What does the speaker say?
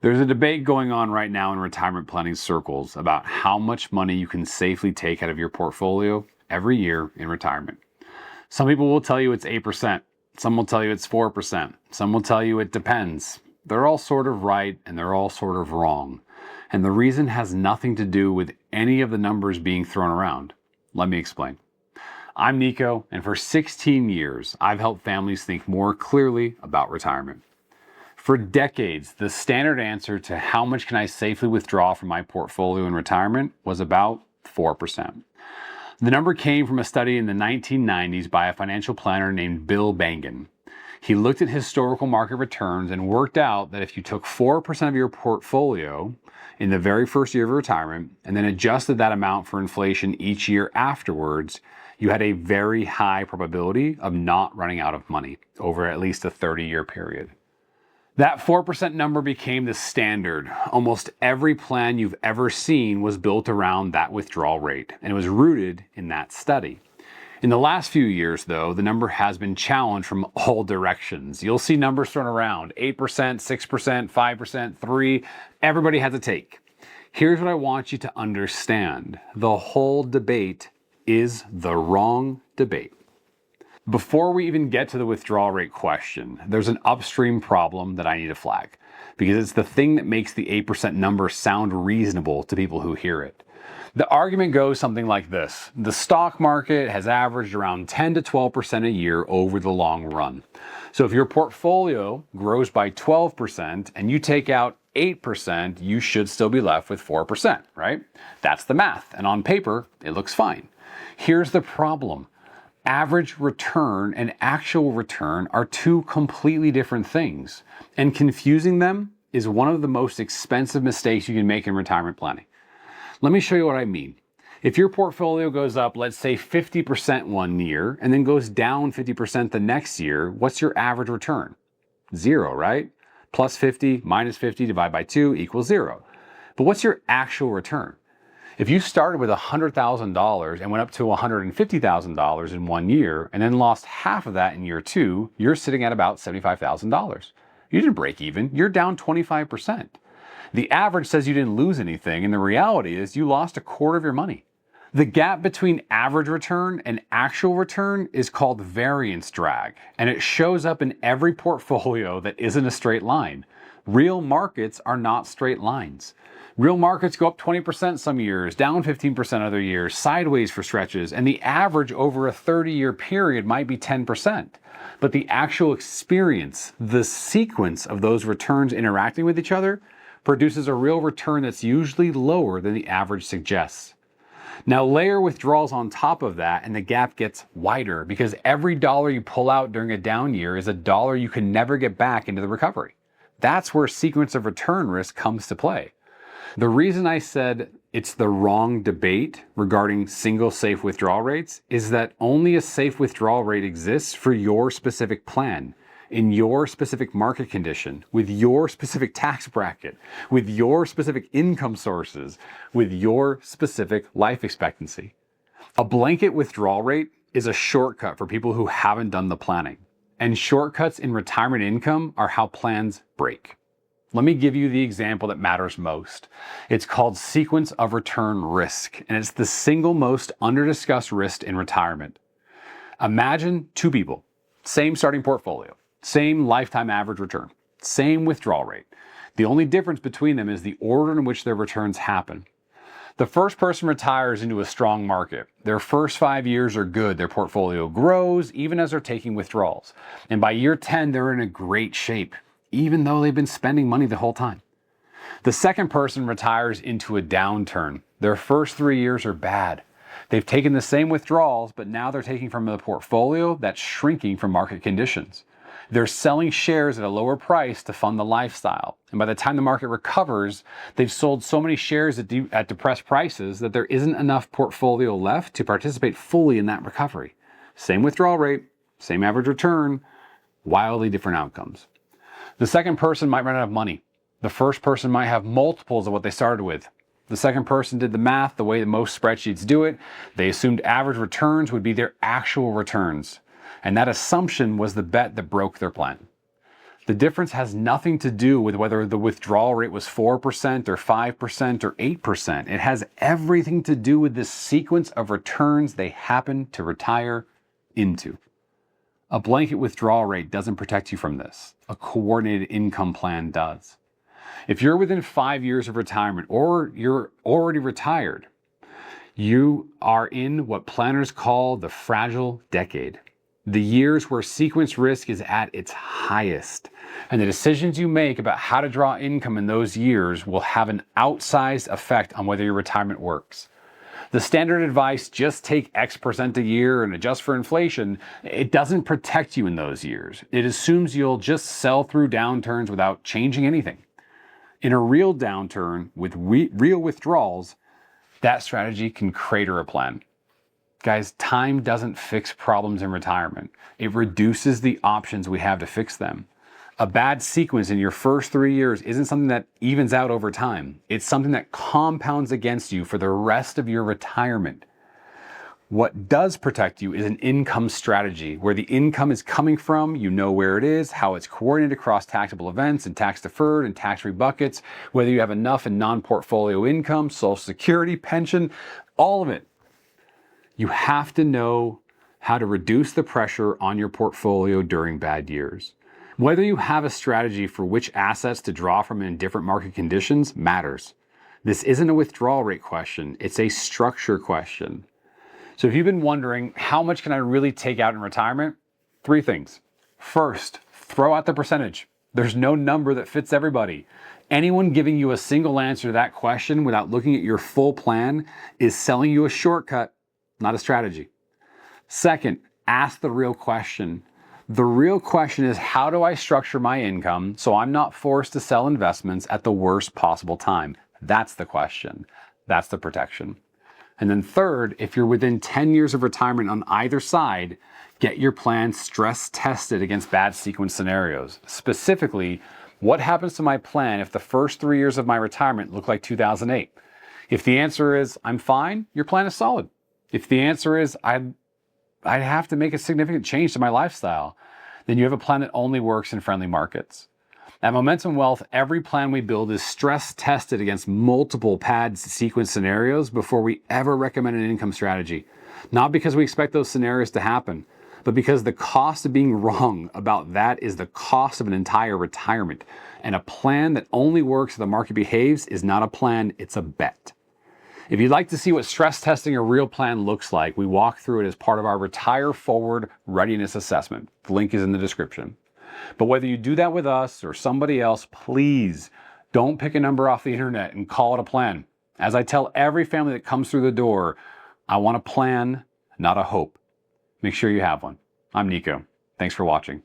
There's a debate going on right now in retirement planning circles about how much money you can safely take out of your portfolio every year in retirement. Some people will tell you it's 8%. Some will tell you it's 4%. Some will tell you it depends. They're all sort of right and they're all sort of wrong. And the reason has nothing to do with any of the numbers being thrown around. Let me explain. I'm Nico, and for 16 years, I've helped families think more clearly about retirement. For decades, the standard answer to how much can I safely withdraw from my portfolio in retirement was about 4%. The number came from a study in the 1990s by a financial planner named Bill Bengen. He looked at historical market returns and worked out that if you took 4% of your portfolio in the very first year of retirement and then adjusted that amount for inflation each year afterwards, you had a very high probability of not running out of money over at least a 30-year period. That 4% number became the standard. Almost every plan you've ever seen was built around that withdrawal rate, and it was rooted in that study. In the last few years, though, the number has been challenged from all directions. You'll see numbers thrown around, 8%, 6%, 5%, 3%. Everybody has a take. Here's what I want you to understand. The whole debate is the wrong debate. Before we even get to the withdrawal rate question, there's an upstream problem that I need to flag, because it's the thing that makes the 8% number sound reasonable to people who hear it. The argument goes something like this. The stock market has averaged around 10 to 12% a year over the long run. So if your portfolio grows by 12% and you take out 8%, you should still be left with 4%, right? That's the math. And on paper, it looks fine. Here's the problem. Average return and actual return are two completely different things, and confusing them is one of the most expensive mistakes you can make in retirement planning. Let me show you what I mean. If your portfolio goes up, let's say 50% one year, and then goes down 50% the next year, what's your average return? 0, right? Plus 50 minus 50 divided by 2 equals 0. But what's your actual return? If you started with $100,000 and went up to $150,000 in 1 year and then lost half of that in year 2, you're sitting at about $75,000. You didn't break even, you're down 25%. The average says you didn't lose anything, and the reality is you lost a quarter of your money. The gap between average return and actual return is called variance drag, and it shows up in every portfolio that isn't a straight line. Real markets are not straight lines. Real markets go up 20% some years, down 15% other years, sideways for stretches, and the average over a 30-year period might be 10%. But the actual experience, the sequence of those returns interacting with each other, produces a real return that's usually lower than the average suggests. Now layer withdrawals on top of that and the gap gets wider, because every dollar you pull out during a down year is a dollar you can never get back into the recovery. That's where sequence of return risk comes to play. The reason I said it's the wrong debate regarding single safe withdrawal rates is that only a safe withdrawal rate exists for your specific plan, in your specific market condition, with your specific tax bracket, with your specific income sources, with your specific life expectancy. A blanket withdrawal rate is a shortcut for people who haven't done the planning. And shortcuts in retirement income are how plans break. Let me give you the example that matters most. It's called sequence of return risk, and it's the single most underdiscussed risk in retirement. Imagine two people, same starting portfolio, same lifetime average return, same withdrawal rate. The only difference between them is the order in which their returns happen. The first person retires into a strong market. Their first 5 years are good. Their portfolio grows even as they're taking withdrawals. And by year 10, they're in a great shape, even though they've been spending money the whole time. The second person retires into a downturn. Their first 3 years are bad. They've taken the same withdrawals, but now they're taking from a portfolio that's shrinking from market conditions. They're selling shares at a lower price to fund the lifestyle. And by the time the market recovers, they've sold so many shares at depressed prices that there isn't enough portfolio left to participate fully in that recovery. Same withdrawal rate, same average return, wildly different outcomes. The second person might run out of money. The first person might have multiples of what they started with. The second person did the math the way that most spreadsheets do it. They assumed average returns would be their actual returns. And that assumption was the bet that broke their plan. The difference has nothing to do with whether the withdrawal rate was 4% or 5% or 8%. It has everything to do with the sequence of returns they happen to retire into. A blanket withdrawal rate doesn't protect you from this. A coordinated income plan does. If you're within 5 years of retirement or you're already retired, you are in what planners call the fragile decade. The years where sequence risk is at its highest. And the decisions you make about how to draw income in those years will have an outsized effect on whether your retirement works. The standard advice, just take X% a year and adjust for inflation, it doesn't protect you in those years. It assumes you'll just sell through downturns without changing anything. In a real downturn with real withdrawals, that strategy can crater a plan. Guys, time doesn't fix problems in retirement. It reduces the options we have to fix them. A bad sequence in your first 3 years isn't something that evens out over time. It's something that compounds against you for the rest of your retirement. What does protect you is an income strategy where the income is coming from, you know where it is, how it's coordinated across taxable events and tax deferred and tax-free buckets, whether you have enough in non-portfolio income, Social Security, pension, all of it. You have to know how to reduce the pressure on your portfolio during bad years. Whether you have a strategy for which assets to draw from in different market conditions matters. This isn't a withdrawal rate question, it's a structure question. So if you've been wondering, how much can I really take out in retirement? 3 things. First, throw out the percentage. There's no number that fits everybody. Anyone giving you a single answer to that question without looking at your full plan is selling you a shortcut, not a strategy. Second, ask the real question. The real question is, how do I structure my income so I'm not forced to sell investments at the worst possible time? That's the question. That's the protection. And then third, if you're within 10 years of retirement on either side, get your plan stress tested against bad sequence scenarios. Specifically, what happens to my plan if the first 3 years of my retirement look like 2008? If the answer is, I'm fine, your plan is solid. If the answer is, I'd have to make a significant change to my lifestyle, then you have a plan that only works in friendly markets. At Momentum Wealth, every plan we build is stress tested against multiple pad sequence scenarios before we ever recommend an income strategy. Not because we expect those scenarios to happen, but because the cost of being wrong about that is the cost of an entire retirement. And a plan that only works if the market behaves is not a plan, it's a bet. If you'd like to see what stress testing a real plan looks like, we walk through it as part of our Retire Forward Readiness Assessment. The link is in the description. But whether you do that with us or somebody else, please don't pick a number off the internet and call it a plan. As I tell every family that comes through the door, I want a plan, not a hope. Make sure you have one. I'm Nico. Thanks for watching.